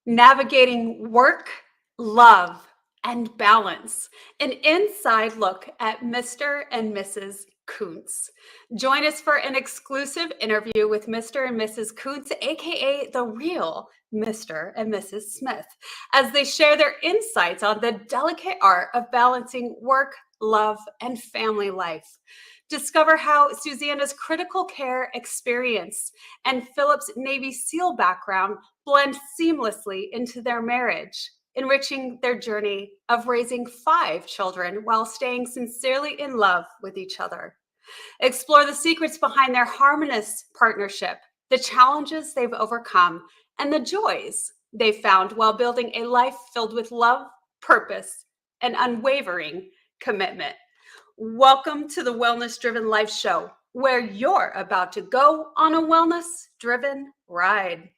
navigating work, love, and balance. An inside look at Mr. and Mrs. Koontz. Join us for an exclusive interview with Mr. and Mrs. Koontz, aka the real Mr. and Mrs. Smith, as they share their insights on the delicate art of balancing work, love, and family life. Discover how Susanna's critical care experience and Philip's Navy SEAL background blend seamlessly into their marriage, enriching their journey of raising 5 children while staying sincerely in love with each other. Explore the secrets behind their harmonious partnership, the challenges they've overcome, and the joys they've found while building a life filled with love, purpose, and unwavering commitment. Welcome to the Wellness Driven Life Show, where you're about to go on a wellness driven ride.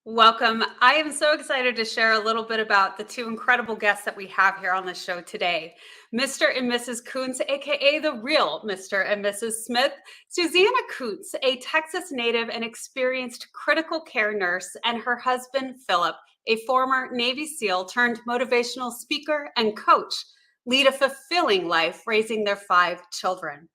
Welcome. I am so excited to share a little bit about the two incredible guests that we have here on the show today. Mr. and Mrs. Koontz, aka the real Mr. and Mrs. Smith. Susanna Koontz, a Texas native and experienced critical care nurse, and her husband, Philip, a former Navy SEAL turned motivational speaker and coach, lead a fulfilling life raising their 5 children.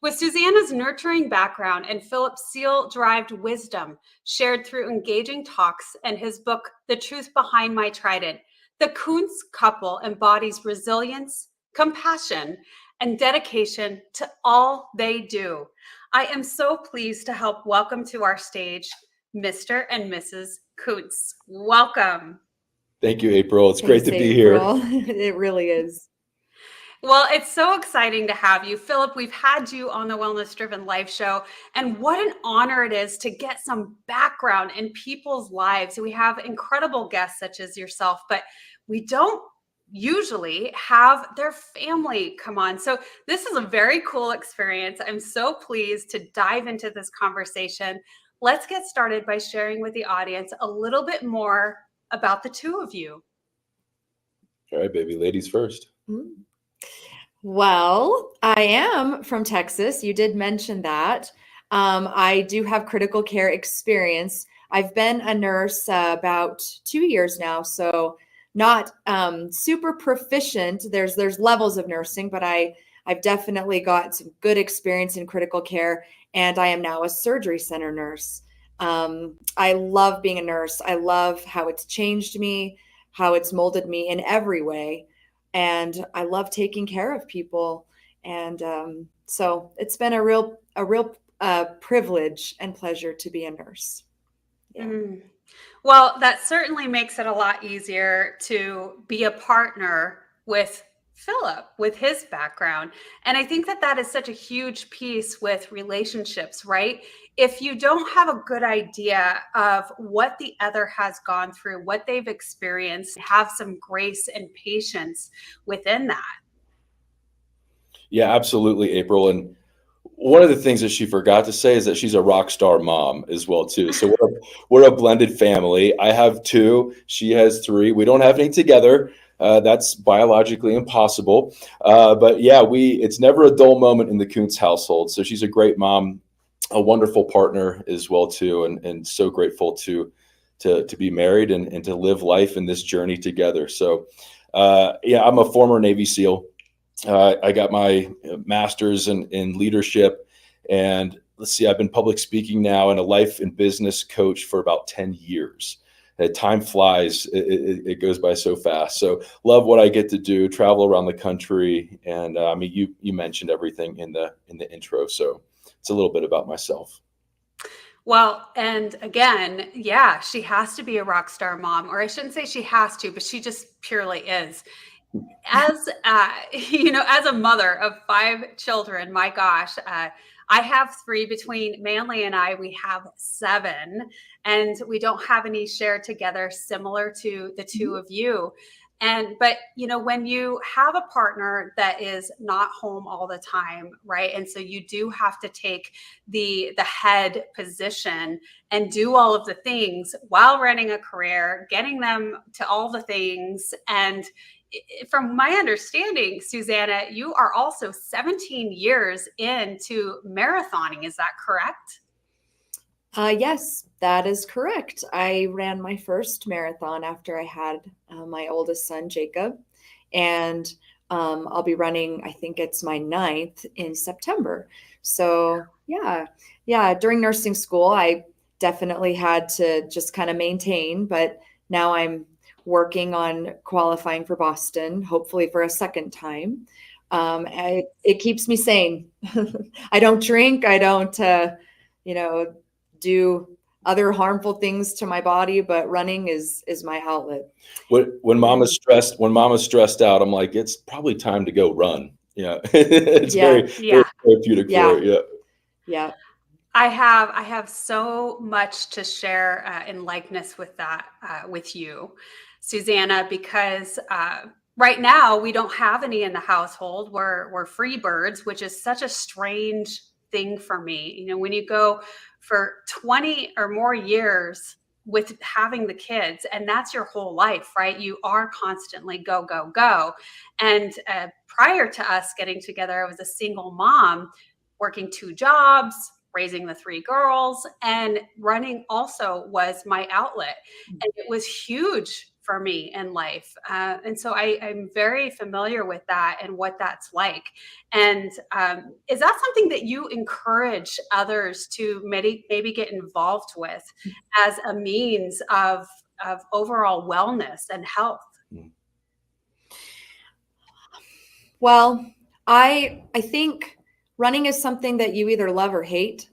With Susanna's nurturing background and Philip's SEAL-derived wisdom shared through engaging talks and his book, The Truth Behind My Trident, the Koontz couple embodies resilience, compassion, and dedication to all they do. I am so pleased to help welcome to our stage Mr. and Mrs. Koontz. Welcome. Thank you, April. It's great to be here. It really is. Well, it's so exciting to have you. Philip, we've had you on the Wellness Driven Life Show, and what an honor it is to get some background in people's lives. We have incredible guests such as yourself, but we don't usually have their family come on. So this is a very cool experience. I'm so pleased to dive into this conversation. Let's get started by sharing with the audience a little bit more about the two of you. All right, baby, ladies first. Mm-hmm. Well, I am from Texas. You did mention that. I do have critical care experience. I've been a nurse about 2 years now, so not super proficient. There's levels of nursing, but I've definitely got some good experience in critical care, and I am now a surgery center nurse. I love being a nurse. I love how it's changed me, how it's molded me in every way. And I love taking care of people. And so it's been a real privilege and pleasure to be a nurse. Yeah. Well, that certainly makes it a lot easier to be a partner with Philip, with his background. And I think that is such a huge piece with relationships, right? If you don't have a good idea of what the other has gone through, what they've experienced, have some grace and patience within that. Yeah, absolutely, April. And one of the things that she forgot to say is that she's a rock star mom as well, too. So we're a blended family. I have 2. She has 3. We don't have any together. That's biologically impossible. But yeah, it's never a dull moment in the Koontz household. So she's a great mom, a wonderful partner as well, too. And so grateful to be married and to live life in this journey together. So yeah, I'm a former Navy SEAL. I got my master's in leadership, and I've been public speaking now and a life and business coach for about 10 years. Time flies. It goes by so fast. So love what I get to do, travel around the country. And I mean, you mentioned everything in the intro. So it's a little bit about myself. Well, and again, yeah, she has to be a rock star mom, or I shouldn't say she has to, but she just purely is. As as a mother of 5 children, my gosh, I have 3. Between Manly and I, we have 7, and we don't have any shared together similar to the 2 of you. But when you have a partner that is not home all the time, right? And so you do have to take the head position and do all of the things while running a career, getting them to all the things. And from my understanding, Susanna, you are also 17 years into marathoning. Is that correct? Yes, that is correct. I ran my first marathon after I had my oldest son, Jacob, and I'll be running, I think it's my 9th in September. So yeah, during nursing school, I definitely had to just kind of maintain, but now I'm working on qualifying for Boston, hopefully for a second time. It keeps me sane. I don't drink. I don't, do other harmful things to my body, but running is my outlet. When mama's stressed out, I'm like, it's probably time to go run. Yeah. It's very therapeutic for her. Yeah. Yeah. I have so much to share in likeness with that with you, Susanna, because right now we don't have any in the household. We're free birds, which is such a strange thing for me. When you go for 20 or more years with having the kids, and that's your whole life, right? You are constantly go, go, go. And prior to us getting together, I was a single mom working 2 jobs, raising the 3 girls, and running also was my outlet. And it was huge for me in life. And so I'm very familiar with that and what that's like. And is that something that you encourage others to maybe get involved with as a means of overall wellness and health? Well, I think running is something that you either love or hate.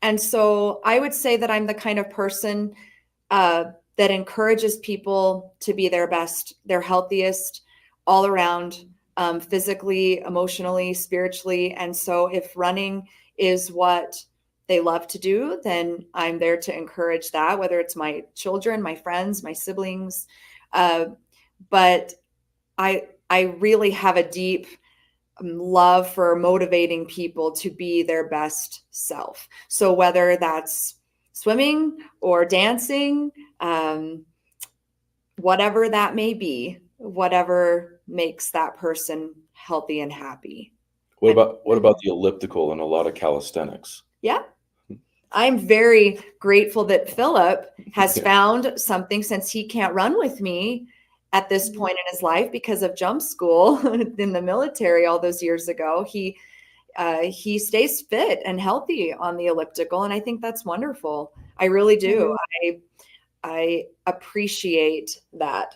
And so I would say that I'm the kind of person that encourages people to be their best, their healthiest all around, physically, emotionally, spiritually. And so if running is what they love to do, then I'm there to encourage that, whether it's my children, my friends, my siblings. But I really have a deep love for motivating people to be their best self. So whether that's swimming or dancing, whatever that may be, whatever makes that person healthy and happy. What about the elliptical and a lot of calisthenics? Yeah. I'm very grateful that Philip has found something, since he can't run with me at this point in his life because of jump school in the military all those years ago. He stays fit and healthy on the elliptical, and I think that's wonderful. I really do. I appreciate that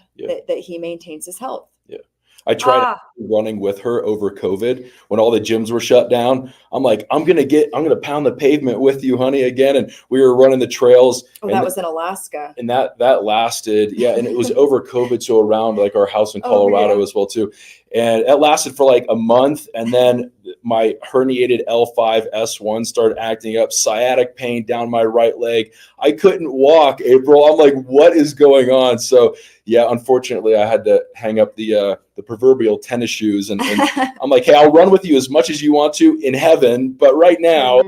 he maintains his health. Yeah, I tried running with her over COVID when all the gyms were shut down. I'm like, I'm gonna pound the pavement with you, honey, again. And we were running the trails. Oh, that was in Alaska. And that lasted, and it was over COVID, so around like our house in Colorado as well too. And it lasted for like a month, and then my herniated L5-S1 started acting up, sciatic pain down my right leg. I couldn't walk, April. I'm like, what is going on? So yeah, unfortunately, I had to hang up the proverbial tennis shoes, and I'm like, hey, I'll run with you as much as you want to in heaven, but right now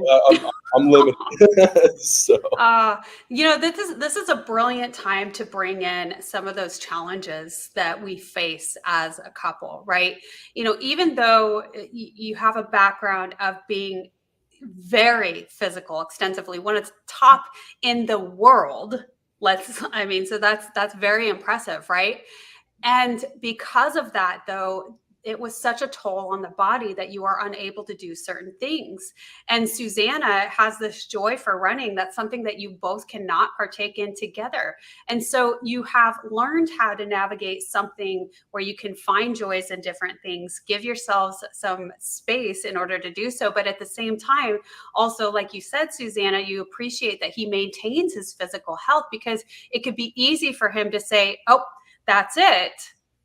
I'm limited. So this is a brilliant time to bring in some of those challenges that we face as a couple, right? Even though you have a background of being very physical, extensively, one of the top in the world. So that's very impressive, right? And because of that, though, it was such a toll on the body that you are unable to do certain things. And Susanna has this joy for running. That's something that you both cannot partake in together. And so you have learned how to navigate something where you can find joys in different things, give yourselves some space in order to do so. But at the same time, also, like you said, Susanna, you appreciate that he maintains his physical health, because it could be easy for him to say, oh, that's it,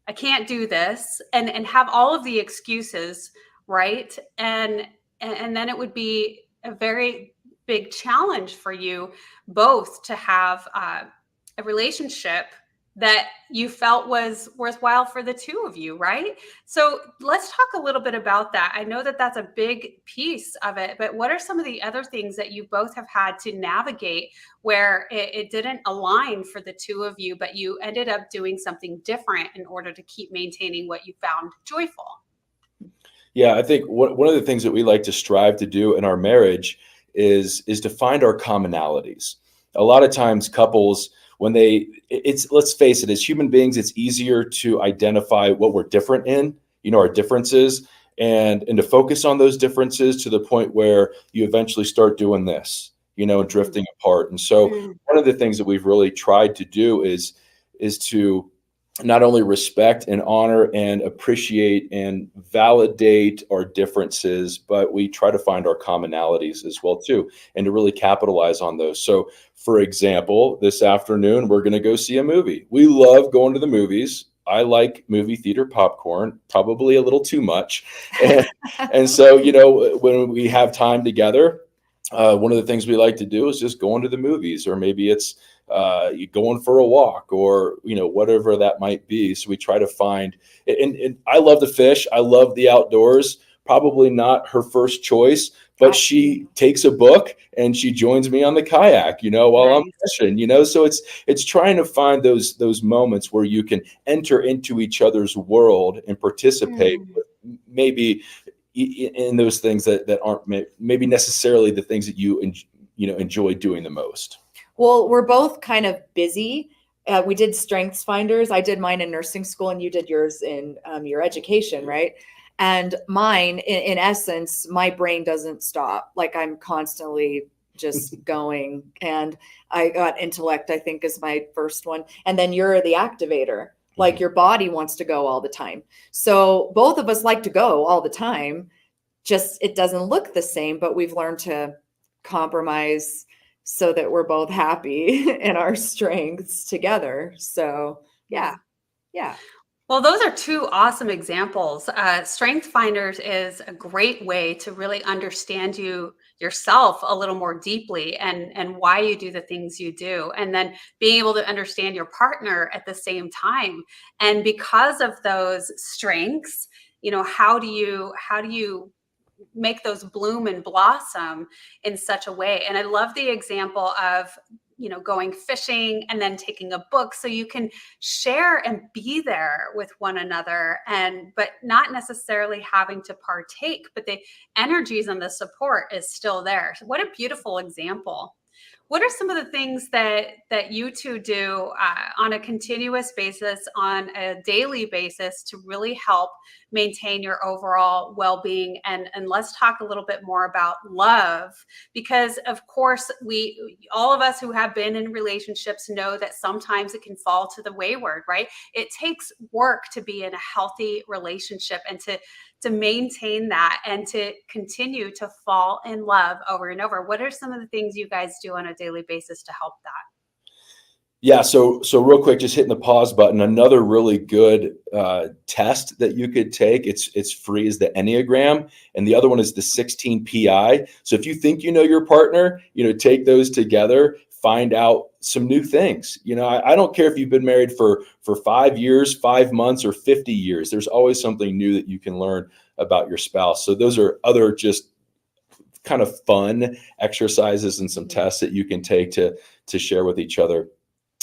I can't do this, and have all of the excuses, right? And then it would be a very big challenge for you both to have a relationship that you felt was worthwhile for the two of you, right? So let's talk a little bit about that. I know that that's a big piece of it, but what are some of the other things that you both have had to navigate where it didn't align for the two of you, but you ended up doing something different in order to keep maintaining what you found joyful? Yeah, I think one of the things that we like to strive to do in our marriage is to find our commonalities. A lot of times couples, when let's face it, as human beings, it's easier to identify what we're different in, our differences, and to focus on those differences to the point where you eventually start doing this, drifting apart. And so one of the things that we've really tried to do is to not only respect and honor and appreciate and validate our differences, but we try to find our commonalities as well too, and to really capitalize on those. So for example, this afternoon, we're going to go see a movie. We love going to the movies. I like movie theater popcorn, probably a little too much. And so, when we have time together, one of the things we like to do is just going to the movies, or maybe it's going for a walk, or whatever that might be. So we try to find, and I love to fish. I love the outdoors. Probably not her first choice, but she takes a book and she joins me on the kayak, while I'm fishing. So it's trying to find those moments where you can enter into each other's world and participate with maybe in those things that aren't maybe necessarily the things that you enjoy doing the most. Well, we're both kind of busy. We did strengths finders. I did mine in nursing school, and you did yours in your education, right? And mine, in essence, my brain doesn't stop. Like, I'm constantly just going. And I got intellect, I think, is my first one. And then you're the activator. Like, your body wants to go all the time. So both of us like to go all the time. Just it doesn't look the same, but we've learned to compromise so that we're both happy in our strengths together. So yeah. Well, those are two awesome examples. Strength Finders is a great way to really understand yourself a little more deeply, and why you do the things you do, and then being able to understand your partner at the same time. And because of those strengths, how do you make those bloom and blossom in such a way? And I love the example of going fishing and then taking a book, so you can share and be there with one another, but not necessarily having to partake, but the energies and the support is still there. So what a beautiful example. What are some of the things that you two do on a continuous basis, on a daily basis, to really help maintain your overall well-being? And let's talk a little bit more about love, because of course all of us who have been in relationships know that sometimes it can fall to the wayward, right? It takes work to be in a healthy relationship, and to maintain that, and to continue to fall in love over and over. What are some of the things you guys do on a daily basis to help that? Yeah. So real quick, just hitting the pause button. Another really good test that you could take, it's free, is the Enneagram. And the other one is the 16 PI. So if you think your partner, take those together, find out some new things. I don't care if you've been married for 5 years, 5 months, or 50 years. There's always something new that you can learn about your spouse. So those are other just kind of fun exercises and some tests that you can take to share with each other.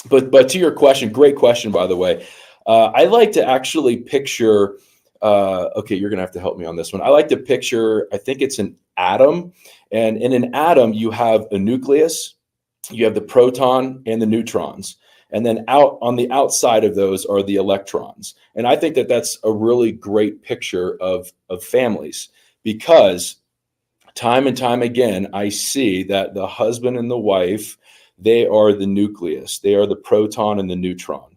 But to your question, great question, by the way. I like to actually picture, okay, you're going to have to help me on this one. I like to picture, I think it's an atom. And in an atom, you have a nucleus, you have the proton and the neutrons. And then out on the outside of those are the electrons. And I think that that's a really great picture of families, because time and time again, I see that the husband and the wife, they are the nucleus. They are the proton and the neutron.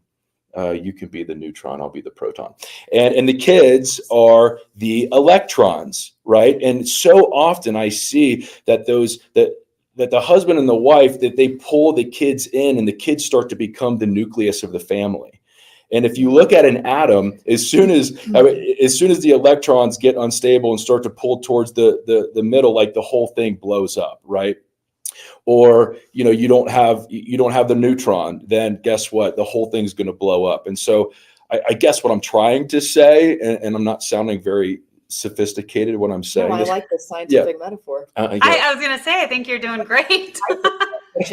You can be the neutron, I'll be the proton. And the kids are the electrons, right? And so often I see that that the husband and the wife, that they pull the kids in, and the kids start to become the nucleus of the family. And if you look at an atom, as soon as the electrons get unstable and start to pull towards the middle, like the whole thing blows up, right? Or you don't have the neutron, then guess what? The whole thing's going to blow up. And so I guess what I'm trying to say, and I'm not sounding very sophisticated when I'm saying No, I this. like this scientific metaphor. I was going to say, I think you're doing great. which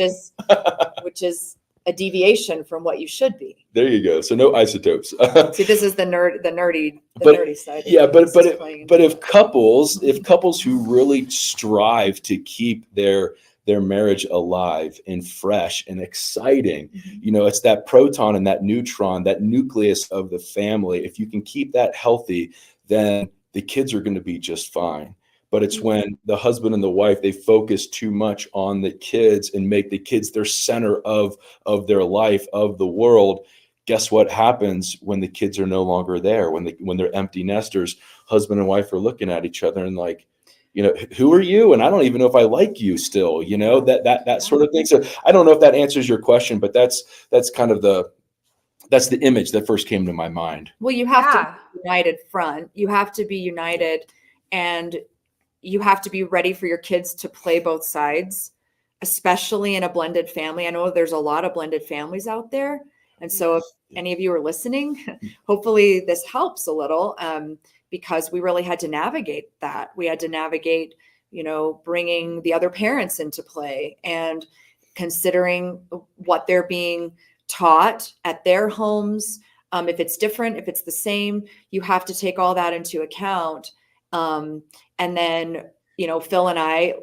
is a deviation from what you should be. There you go. So no isotopes. See, this is the nerdy side. Yeah, but if couples who really strive to keep their marriage alive and fresh and exciting, it's that proton and that neutron, that nucleus of the family. If you can keep that healthy, then the kids are going to be just fine. But it's when the husband and the wife, they focus too much on the kids and make the kids their center of their life, of the world. Guess what happens when the kids are no longer there? When they're empty nesters, husband and wife are looking at each other and like, who are you? And I don't even know if I like you still, that sort of thing. So I don't know if that answers your question, but that's kind of that's the image that first came to my mind. Well, you have to be united front. You have to be united, and you have to be ready for your kids to play both sides, especially in a blended family. I know there's a lot of blended families out there. And so if any of you are listening, hopefully this helps a little, because we really had to navigate that. We had to navigate, bringing the other parents into play and considering what they're being taught at their homes. If it's different, if it's the same, you have to take all that into account. And then, Phil and I,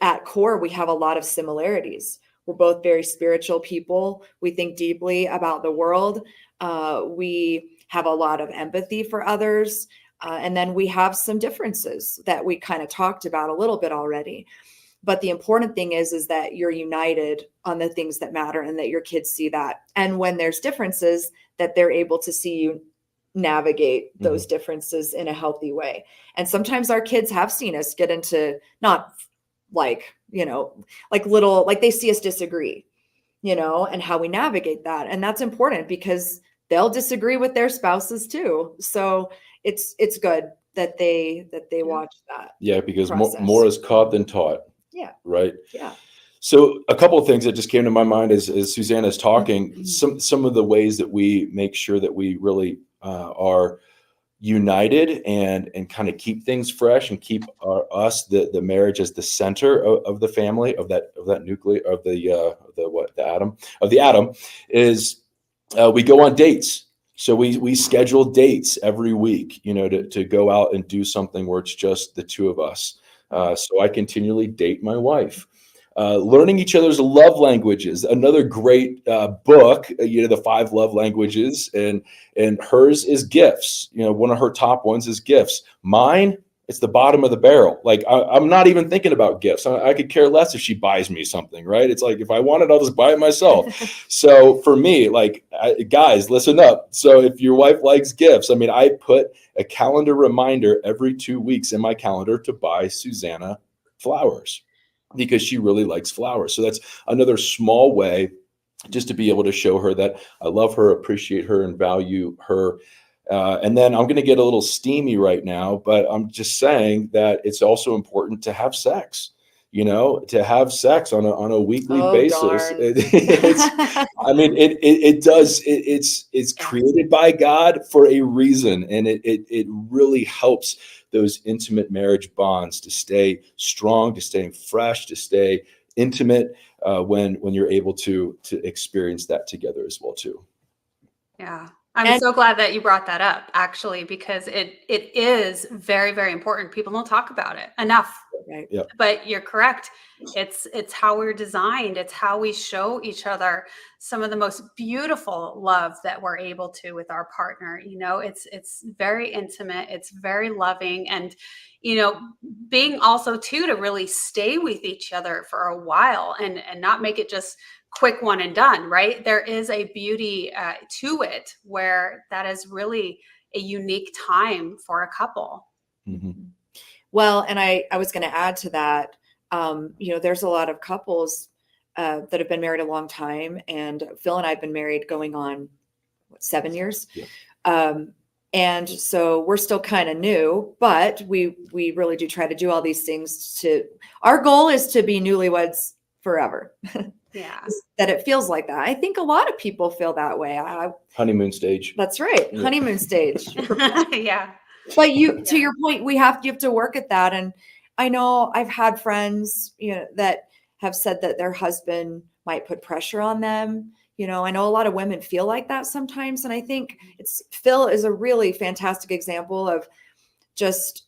at core, we have a lot of similarities. We're both very spiritual people. We think deeply about the world. We have a lot of empathy for others. And then we have some differences that we kind of talked about a little bit already. But the important thing is that you're united on the things that matter and that your kids see that. And when there's differences, that they're able to see you navigate those differences in a healthy way. And sometimes our kids have seen us get into not like they see us disagree, and how we navigate that. And that's important because they'll disagree with their spouses too. So it's good that they watch that. Yeah, because more is caught than taught. Yeah. Right. Yeah. So a couple of things that just came to my mind as Susanna's talking, some of the ways that we make sure that we really are united and kind of keep things fresh and keep the marriage as the center of the family, of that nucleus of the atom is we go on dates. So we schedule dates every week, to go out and do something where it's just the two of us. So I continually date my wife. Learning each other's love languages, another great book, the 5 love languages, and hers is gifts. One of her top ones is gifts. Mine, it's the bottom of the barrel. Like I'm not even thinking about gifts. I could care less if she buys me something, right? It's like, if I want it, I'll just buy it myself. So for me, guys, listen up. So if your wife likes gifts, I put a calendar reminder every 2 weeks in my calendar to buy Susanna flowers, because she really likes flowers. So that's another small way just to be able to show her that I love her, appreciate her, and value her. And then I'm going to get a little steamy right now, but I'm just saying that it's also important to have sex, to have sex on a weekly basis. It's created by God for a reason. And it really helps those intimate marriage bonds to stay strong, to stay fresh, to stay intimate when you're able to experience that together as well too. Yeah. I'm so glad that you brought that up, actually, because it is very, very important. People don't talk about it enough. Right. Yep. But you're correct. It's how we're designed. It's how we show each other some of the most beautiful love that we're able to with our partner. It's very intimate. It's very loving. And, being also too, to really stay with each other for a while and not make it just quick one and done, right? There is a beauty to it where that is really a unique time for a couple. Mm-hmm. Well, and I was going to add to that, there's a lot of couples that have been married a long time, and Phil and I have been married going on 7 years. Yeah. And so we're still kind of new, but we really do try to do all these things our goal is to be newlyweds forever. Yeah. That it feels like that. I think a lot of people feel that way. Honeymoon stage. That's right. Yeah. Honeymoon stage. Yeah. But to your point, you have to work at that. And I know I've had friends, that have said that their husband might put pressure on them. I know a lot of women feel like that sometimes. And I think Phil is a really fantastic example of just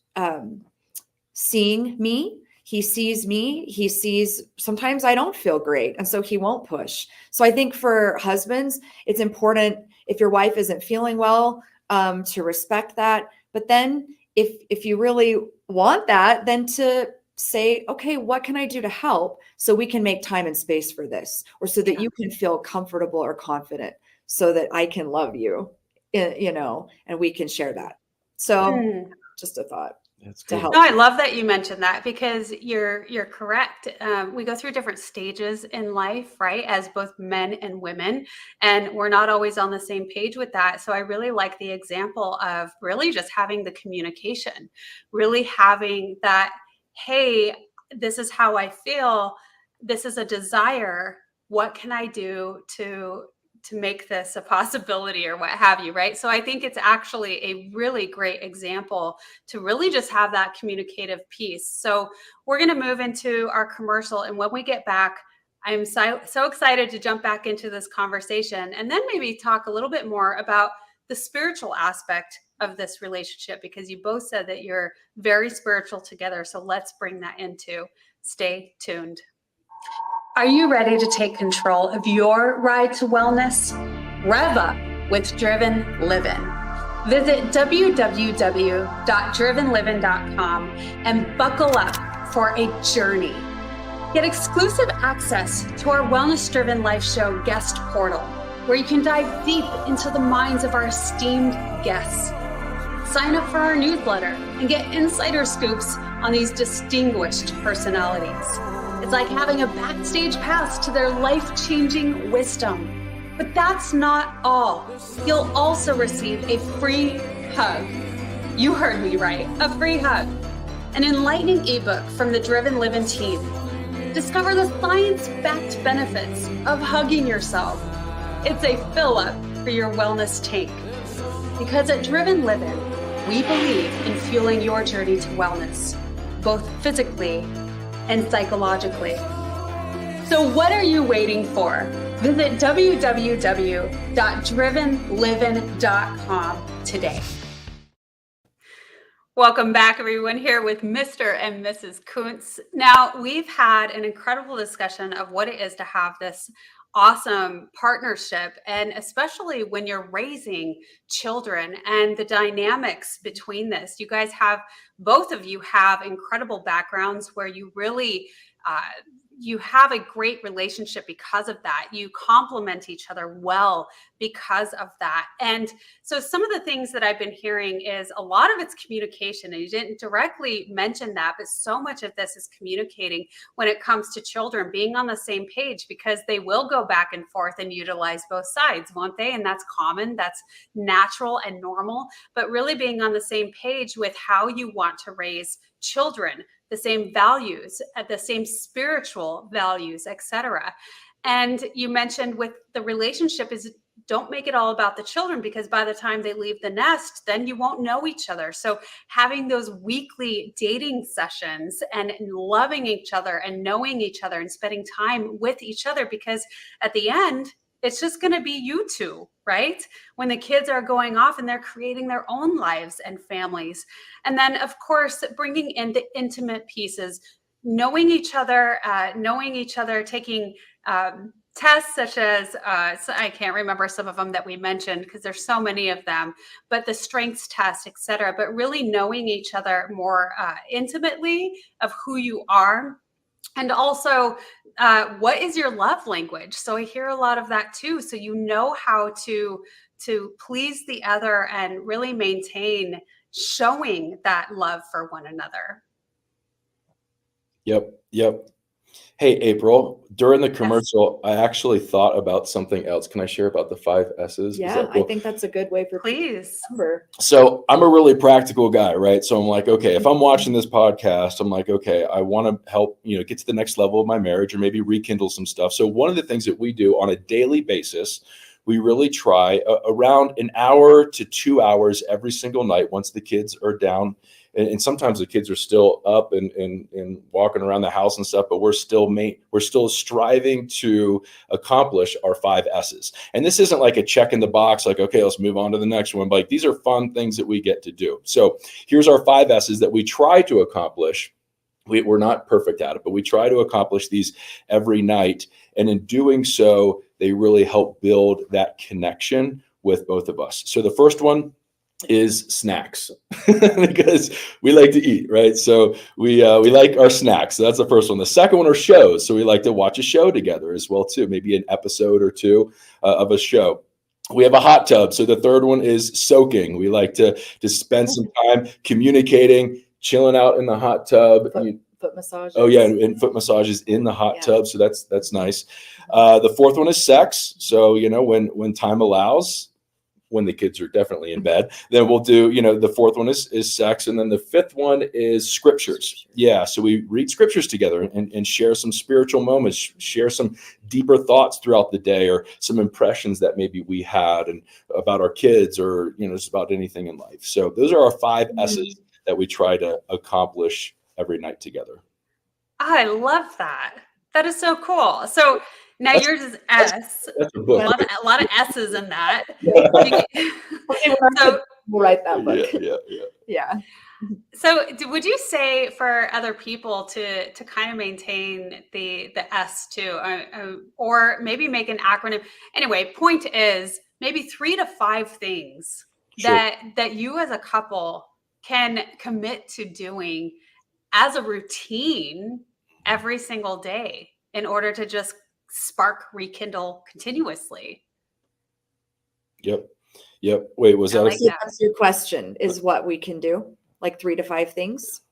seeing me. He sees me. He sees sometimes I don't feel great. And so he won't push. So I think for husbands, it's important if your wife isn't feeling well, to respect that. But then if you really want that, then to say, okay, what can I do to help so we can make time and space for this, or so that you can feel comfortable or confident so that I can love you, and we can share that. So just a thought. That's to good. help. No, I love that you mentioned that, because you're correct. We go through different stages in life, right? As both men and women, and we're not always on the same page with that. So I really like the example of really just having the communication, really having that, hey, this is how I feel. This is a desire. What can I do to make this a possibility, or what have you, right? So I think it's actually a really great example to really just have that communicative piece. So we're going to move into our commercial, and when we get back, I'm so excited to jump back into this conversation, and then maybe talk a little bit more about the spiritual aspect of this relationship, because you both said that you're very spiritual together. So let's bring that into. Stay tuned. Are you ready to take control of your ride to wellness? Rev up with Driven Living. Visit www.drivenliving.com and buckle up for a journey. Get exclusive access to our Wellness Driven Life Show guest portal, where you can dive deep into the minds of our esteemed guests. Sign up for our newsletter and get insider scoops on these distinguished personalities. It's like having a backstage pass to their life-changing wisdom. But that's not all. You'll also receive a free hug. You heard me right, a free hug. An enlightening ebook from the Driven Living team. Discover the science-backed benefits of hugging yourself. It's a fill-up for your wellness tank. Because at Driven Living, we believe in fueling your journey to wellness, both physically and psychologically. So what are you waiting for? Visit www.drivenliving.com today. Welcome back, everyone, here with Mr. and Mrs. Koontz. Now, we've had an incredible discussion of what it is to have this awesome partnership, and especially when you're raising children and the dynamics between this. You guys both of you have incredible backgrounds where you really you have a great relationship because of that. You complement each other well because of that. And so some of the things that I've been hearing is a lot of it's communication, and you didn't directly mention that, but so much of this is communicating when it comes to children, being on the same page, because they will go back and forth and utilize both sides, won't they? And that's common, that's natural and normal, but really being on the same page with how you want to raise children, the same values, the same spiritual values, etc. And you mentioned with the relationship is don't make it all about the children, because by the time they leave the nest, then you won't know each other. So having those weekly dating sessions and loving each other and knowing each other and spending time with each other, because at the end, it's just going to be you two, right? When the kids are going off and they're creating their own lives and families. And then, of course, bringing in the intimate pieces, knowing each other, taking tests such as, I can't remember some of them that we mentioned because there's so many of them, but the strengths test, et cetera, but really knowing each other more intimately of who you are. And also, what is your love language? So I hear a lot of that too. So you know how to please the other and really maintain showing that love for one another. Yep. Hey, April, during the Yes. commercial, I actually thought about something else. Can I share about the 5 S's? Is Yeah, that I cool? think that's a good way for people Please. to remember. So I'm a really practical guy, right? So I'm like, okay, if I'm watching this podcast, I'm like, okay, I want to help, get to the next level of my marriage or maybe rekindle some stuff. So one of the things that we do on a daily basis, we really try around an hour to 2 hours every single night once the kids are down. And sometimes the kids are still up and walking around the house and stuff, but we're still striving to accomplish our 5 S's. And this isn't like a check in the box, like, okay, let's move on to the next one. But like, these are fun things that we get to do. So here's our 5 S's that we try to accomplish. We're not perfect at it, but we try to accomplish these every night. And in doing so, they really help build that connection with both of us. So the first one is snacks because we like to eat, right? So we like our snacks. So that's the first one. The second one are shows. So we like to watch a show together as well too, maybe an episode or two of a show. We have a hot tub. So the third one is soaking. We like to spend some time communicating, chilling out in the hot tub. Foot massages. Oh yeah, and foot massages in the hot Yeah. tub. So that's nice. The fourth one is sex. So when time allows, when the kids are definitely in bed, then we'll do, the fourth one is sex. And then the fifth one is scriptures. Yeah. So we read scriptures together and share some spiritual moments, share some deeper thoughts throughout the day, or some impressions that maybe we had and about our kids, or, just about anything in life. So those are our 5 S's that we try to accomplish every night together. I love that. That is so cool. So now yours is S. That's a book. A lot of S's in that. So we'll write that book. Yeah. So would you say for other people to kind of maintain the S too, or maybe make an acronym? Anyway, point is maybe 3 to 5 things Sure. that you as a couple can commit to doing as a routine every single day in order to just rekindle continuously. Yep. Wait, was I that like that. That's your question, is what we can do, like 3 to 5 things.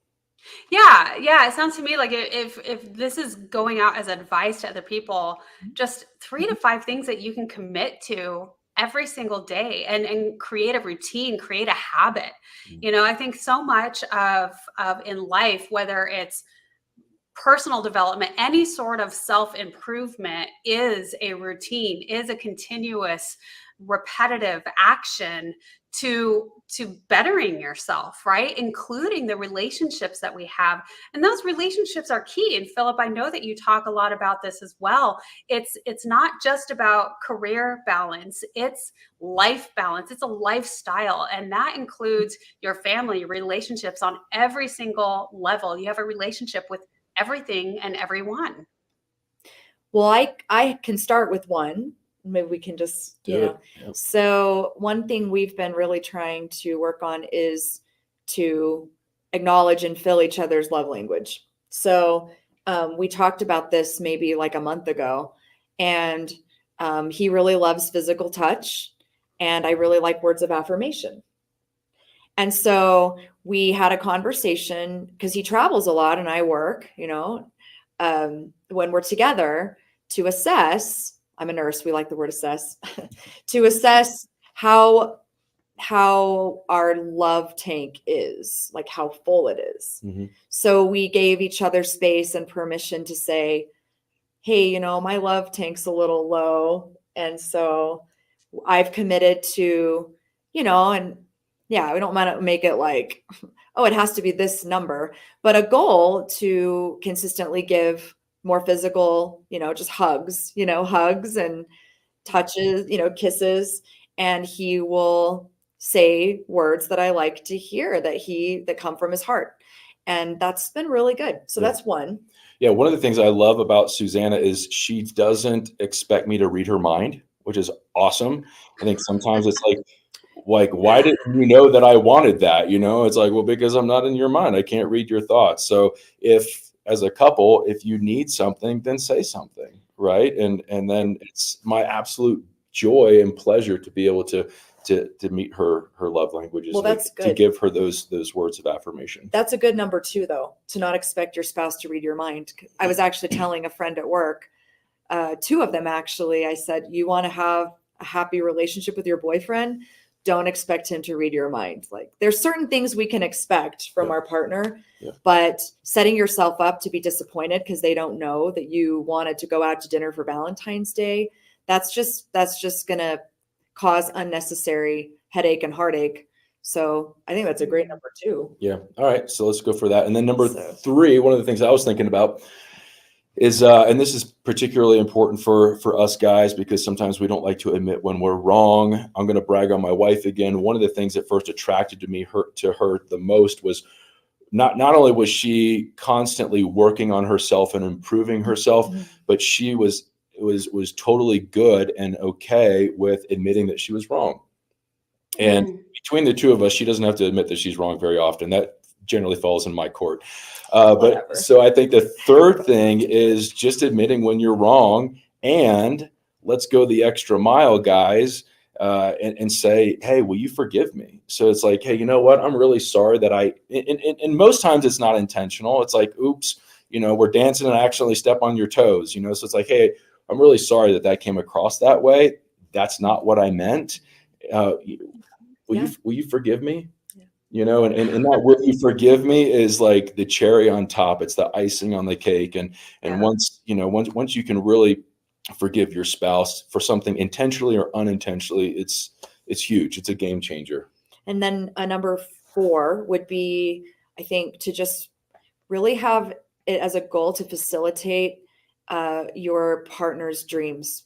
Yeah. It sounds to me like if this is going out as advice to other people, just 3 to 5 things that you can commit to every single day and create a routine, create a habit. I think so much of in life, whether it's personal development, any sort of self-improvement, is a routine, is a continuous repetitive action to bettering yourself, right? Including the relationships that we have. And those relationships are key. And Philip, I know that you talk a lot about this as well. It's not just about career balance, it's life balance. It's a lifestyle. And that includes your family, relationships on every single level. You have a relationship with everything and everyone. Well, I can start with one. Maybe we can just, Do it. Yep. So one thing we've been really trying to work on is to acknowledge and fill each other's love language. So we talked about this maybe like a month ago, and he really loves physical touch, and I really like words of affirmation. And so we had a conversation because he travels a lot and I work, when we're together, to assess. I'm a nurse. We like the word assess. To assess how our love tank is, like how full it is. Mm-hmm. So we gave each other space and permission to say, hey, my love tank's a little low. And so I've committed to, and yeah, we don't want to make it like, oh, it has to be this number, but a goal to consistently give more physical, just hugs and touches, kisses. And he will say words that I like to hear that come from his heart. And that's been really good. So that's one. Yeah. One of the things I love about Susanna is she doesn't expect me to read her mind, which is awesome. I think sometimes it's like, why didn't you know that I wanted that? It's like, well, because I'm not in your mind. I can't read your thoughts. So as a couple, if you need something, then say something, right? And then it's my absolute joy and pleasure to be able to to meet her love languages. Well, that's to good. give her those words of affirmation. That's a good number 2, though, to not expect your spouse to read your mind. I was actually telling a friend at work, 2 of them actually, I said, you want to have a happy relationship with your boyfriend, don't expect him to read your mind. Like, there's certain things we can expect from our partner, but setting yourself up to be disappointed because they don't know that you wanted to go out to dinner for Valentine's Day, that's just going to cause unnecessary headache and heartache. So I think that's a great number 2. Yeah. All right. So let's go for that. And then number 3, one of the things I was thinking about is, and this is particularly important for us guys, because sometimes we don't like to admit when we're wrong. I'm going to brag on my wife again. One of the things that first attracted to her the most was not only was she constantly working on herself and improving herself, but she was totally good and okay with admitting that she was wrong. And between the 2 of us, she doesn't have to admit that she's wrong very often. That generally falls in my court. But so I think the third thing is just admitting when you're wrong, and let's go the extra mile, guys, and say, hey, will you forgive me? So it's like, hey, you know what? I'm really sorry that and most times it's not intentional. It's like, oops, we're dancing and I accidentally step on your toes, so it's like, hey, I'm really sorry that came across that way. That's not what I meant. Will you forgive me? And that will you forgive me is like the cherry on top. It's the icing on the cake. And once you can really forgive your spouse for something intentionally or unintentionally, it's huge. It's a game changer. And then a number 4 would be, I think, to just really have it as a goal to facilitate your partner's dreams.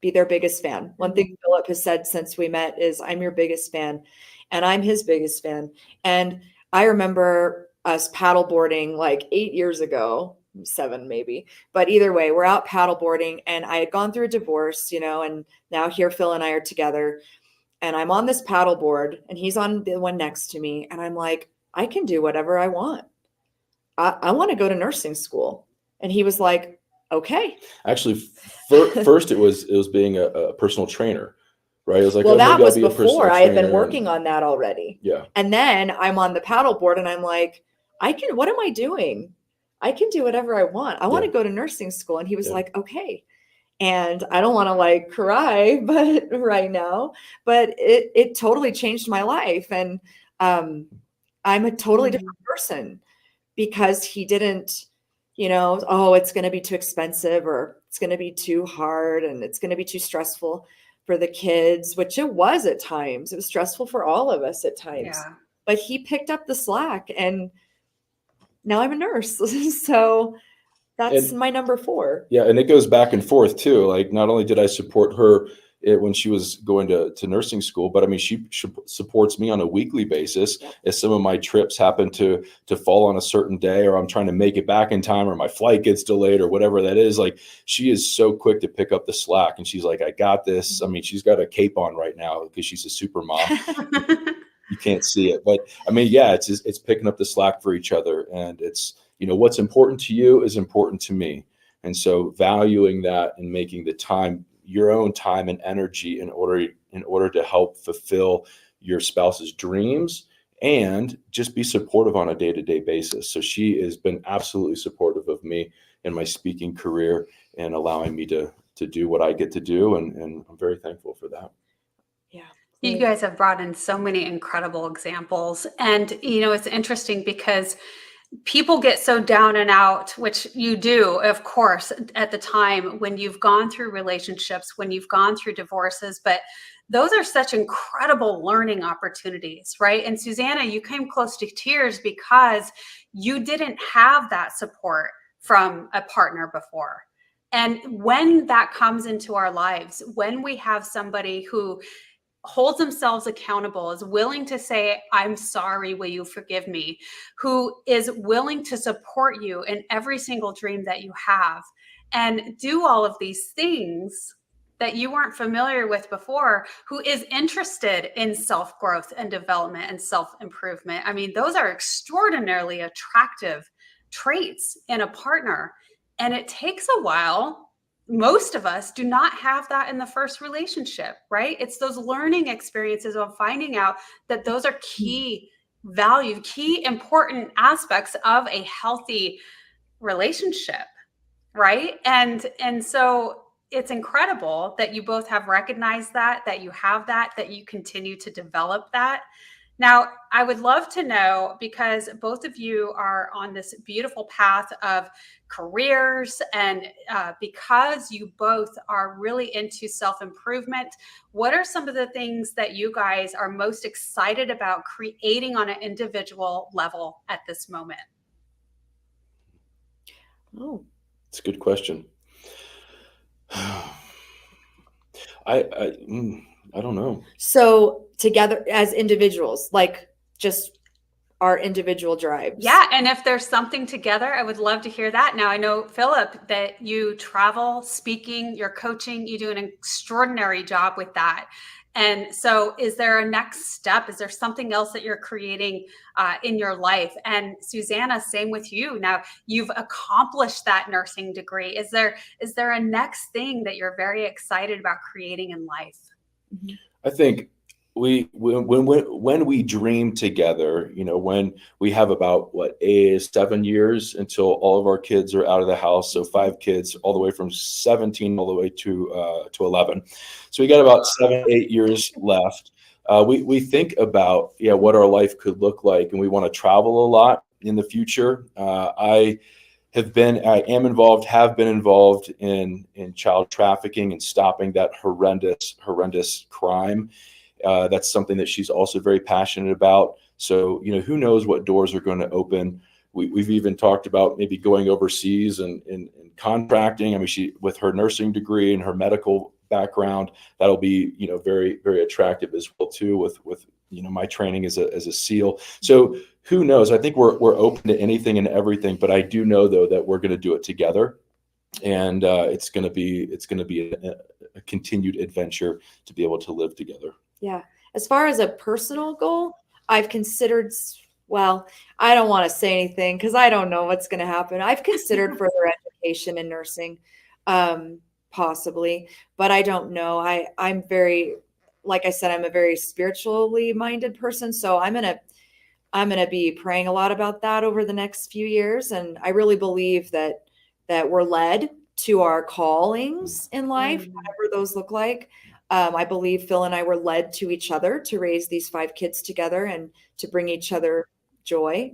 Be their biggest fan. One thing Philip has said since we met is, I'm your biggest fan, and I'm his biggest fan. And I remember us paddleboarding like 8 years ago, 7 maybe, but either way, we're out paddleboarding, and I had gone through a divorce, and now here Phil and I are together, and I'm on this paddleboard and he's on the one next to me, and I'm like, I can do whatever I want. I want to go to nursing school. And he was like, okay. Actually, first it was being a personal trainer, right? It was like, well, that was before I had been working on that already. Yeah. And then I'm on the paddleboard and I'm like, what am I doing? I can do whatever I want. I want to go to nursing school. And he was like, okay. And I don't want to like cry, but right now, but it totally changed my life. And I'm a totally different person because he didn't, oh, it's going to be too expensive, or it's going to be too hard, and it's going to be too stressful for the kids, which it was at times. It was stressful for all of us at times. Yeah. But he picked up the slack, and now I'm a nurse. So that's my number 4. Yeah. And it goes back and forth too. Like, not only did I support her when she was going to nursing school, but I mean, she supports me on a weekly basis. If some of my trips happen to fall on a certain day, or I'm trying to make it back in time, or my flight gets delayed, or whatever that is, like, she is so quick to pick up the slack, and she's like, I got this. I mean, she's got a cape on right now because she's a super mom. You can't see it, but I mean, yeah, it's picking up the slack for each other, and it's, what's important to you is important to me. And so valuing that and making the time, your own time and energy, in order to help fulfill your spouse's dreams, and just be supportive on a day-to-day basis. So she has been absolutely supportive of me in my speaking career and allowing me to do what I get to do. And I'm very thankful for that. Yeah. You guys have brought in so many incredible examples. And, it's interesting because people get so down and out, which you do, of course, at the time when you've gone through relationships, when you've gone through divorces, but those are such incredible learning opportunities, right? And Susanna, you came close to tears because you didn't have that support from a partner before. And when that comes into our lives, when we have somebody who holds themselves accountable, is willing to say, I'm sorry, will you forgive me? Who is willing to support you in every single dream that you have, and do all of these things that you weren't familiar with before, who is interested in self-growth and development and self-improvement. I mean, those are extraordinarily attractive traits in a partner. And it takes a while most of us do not have that in the first relationship, right? It's those learning experiences of finding out that those are key value, key important aspects of a healthy relationship, right? And so it's incredible that you both have recognized that you have that you continue to develop that. Now, I would love to know, because both of you are on this beautiful path of careers, and because you both are really into self-improvement, what are some of the things that you guys are most excited about creating on an individual level at this moment? Oh, It's a good question. I don't know. so together as individuals, like just our individual drives. Yeah, and if there's something together, I would love to hear that. Now, I know, Philip, that you travel, speaking, you're coaching, you do an extraordinary job with that. And so is there a next step? Is there something else that you're creating in your life? And Susanna, same with you. Now, you've accomplished that nursing degree. Is there a next thing that you're very excited about creating in life? I think when we dream together, when we have about 7 years until all of our kids are out of the house, so 5 kids, all the way from 17 all the way to 11. So we got about 7-8 years left. We think about what our life could look like, and we want to travel a lot in the future. I have been involved in child trafficking and stopping that horrendous crime. That's something that she's also very passionate about. So, who knows what doors are going to open. We've even talked about maybe going overseas and contracting. I mean, she, with her nursing degree and her medical background, that'll be, very, very attractive as well too, with my training as a SEAL. So who knows? I think we're open to anything and everything, but I do know though that we're going to do it together, and it's going to be a continued adventure to be able to live together. Yeah. As far as a personal goal, I've considered, well, I don't want to say anything because I don't know what's going to happen. I've considered further education in nursing, possibly, but I don't know. I'm very, like I said, I'm a very spiritually minded person. So I'm going to be praying a lot about that over the next few years. And I really believe that we're led to our callings in life, whatever those look like. I believe Phil and I were led to each other to raise these 5 kids together and to bring each other joy.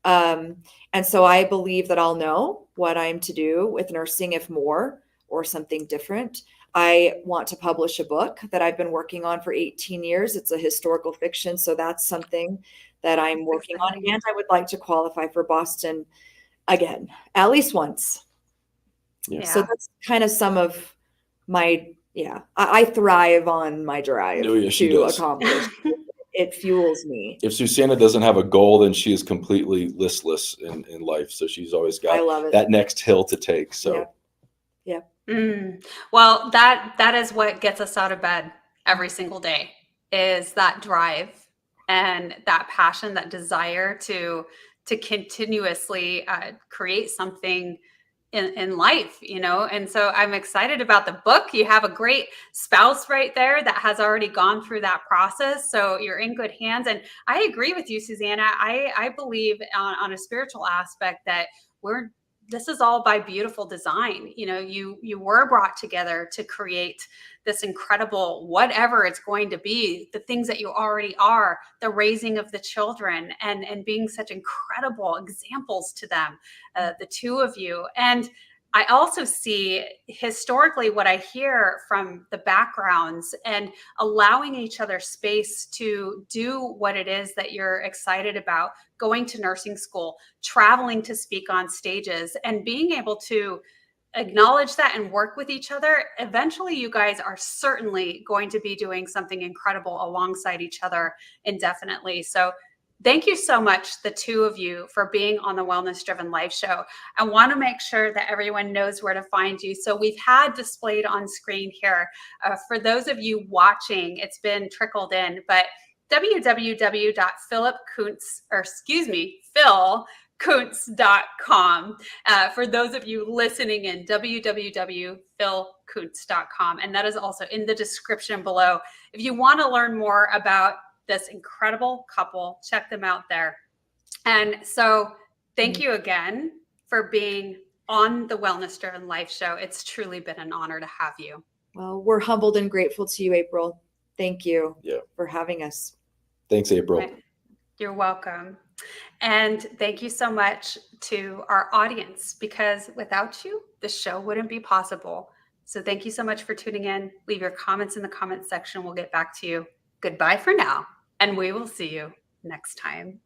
And so I believe that I'll know what I'm to do with nursing, if more or something different. I want to publish a book that I've been working on for 18 years. It's a historical fiction. So that's something that I'm working on. And I would like to qualify for Boston again, at least once. Yeah. So that's kind of some of my, I thrive on my drive to accomplish. It fuels me. If Susanna doesn't have a goal, then she is completely listless in life. So she's always got that next hill to take. So, yeah. Well, that is what gets us out of bed every single day, is that drive and that passion, that desire to continuously create something in life, and so I'm excited about the book. You have a great spouse right there that has already gone through that process, so you're in good hands. And I agree with you, Susanna. I believe on a spiritual aspect that this is all by beautiful design. You were brought together to create this incredible, whatever it's going to be, the things that you already are, the raising of the children, and being such incredible examples to them, the two of you. And I also see historically what I hear from the backgrounds, and allowing each other space to do what it is that you're excited about, going to nursing school, traveling to speak on stages, and being able to acknowledge that and work with each other. Eventually, you guys are certainly going to be doing something incredible alongside each other indefinitely. So thank you so much, the two of you, for being on the Wellness Driven Life Show. I want to make sure that everyone knows where to find you. So we've had displayed on screen here. For those of you watching, it's been trickled in, but www.philkoontz, Koontz.com. For those of you listening in, www.philkoontz.com. And that is also in the description below. If you want to learn more about this incredible couple, check them out there. And so thank you again for being on the Wellness Driven Life Show. It's truly been an honor to have you. Well, we're humbled and grateful to you, April. Thank you for having us. Thanks, April. You're welcome. And thank you so much to our audience, because without you, the show wouldn't be possible. So thank you so much for tuning in. Leave your comments in the comments section. We'll get back to you. Goodbye for now, and we will see you next time.